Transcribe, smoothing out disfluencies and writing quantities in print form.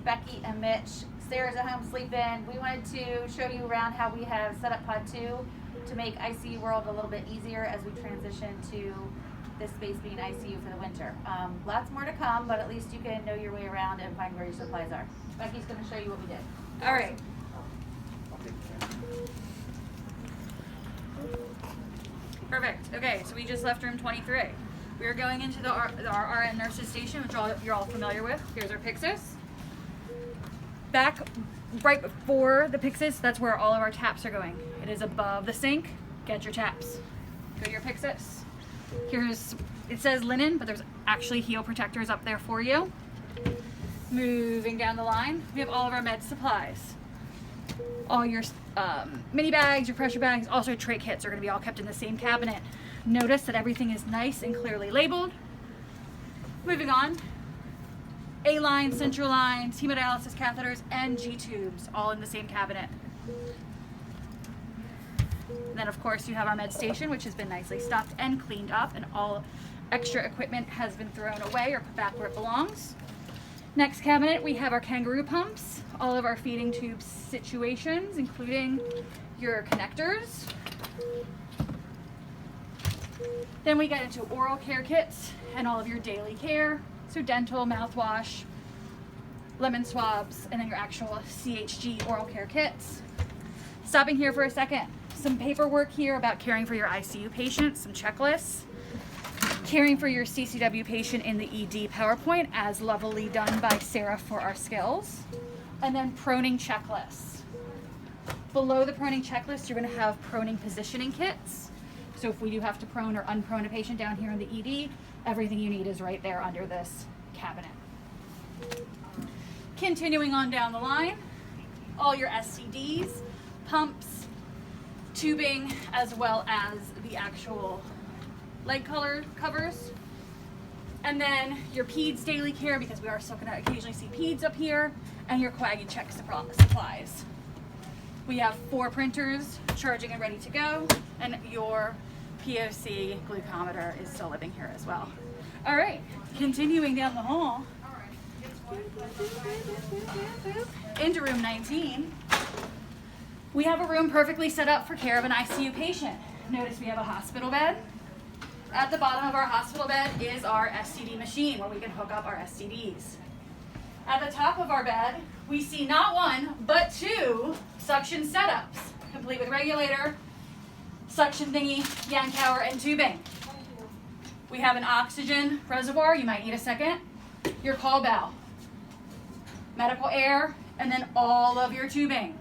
Becky and Mitch. Sarah's at home sleeping. We wanted to show you around how we have set up Pod 2 to make ICU world a little bit easier as we transition to this space being ICU for the winter. Lots more to come, but at least you can know your way around and find where your supplies are. Becky's going to show you what we did. All right. Perfect. Okay, so we just left room 23. We are going into our RN nurses station, which you're all familiar with. Here's our Pyxis. Back right before the Pyxis, that's where all of our taps are going. It is above the sink. Get your taps. Go to your Pyxis. It says linen, but there's actually heel protectors up there for you. Moving down the line, we have all of our med supplies. All your mini bags, your pressure bags, also your tray kits are going to be all kept in the same cabinet. Notice that everything is nice and clearly labeled. Moving on, A-lines, central lines, hemodialysis catheters, and G-tubes, all in the same cabinet. And then of course you have our med station, which has been nicely stocked and cleaned up, and all extra equipment has been thrown away or put back where it belongs. Next cabinet, we have our kangaroo pumps, all of our feeding tube situations, including your connectors. Then we get into oral care kits and all of your daily care. So dental, mouthwash, lemon swabs, and then your actual CHG oral care kits. Stopping here for a second. Some paperwork here about caring for your ICU patients, some checklists. Caring for your CCW patient in the ED PowerPoint, as lovely done by Sarah for our skills. And then proning checklists. Below the proning checklist, you're going to have proning positioning kits. So if we do have to prone or unprone a patient down here in the ED, everything you need is right there under this cabinet. Continuing on down the line, all your SCDs, pumps, tubing, as well as the actual leg color covers. And then your peds daily care, because we are still going to occasionally see peds up here, and your Coagucheck supplies. We have 4 printers charging and ready to go, and your POC glucometer is still living here as well. All right, continuing down the hall into room 19. We have a room perfectly set up for care of an ICU patient. Notice we have a hospital bed. At the bottom of our hospital bed is our SCD machine where we can hook up our SCDs. At the top of our bed, we see not 1, but 2 suction setups, complete with regulator, suction thingy, Yankower, and tubing. We have an oxygen reservoir, you might need a second, your call bell, medical air, and then all of your tubing.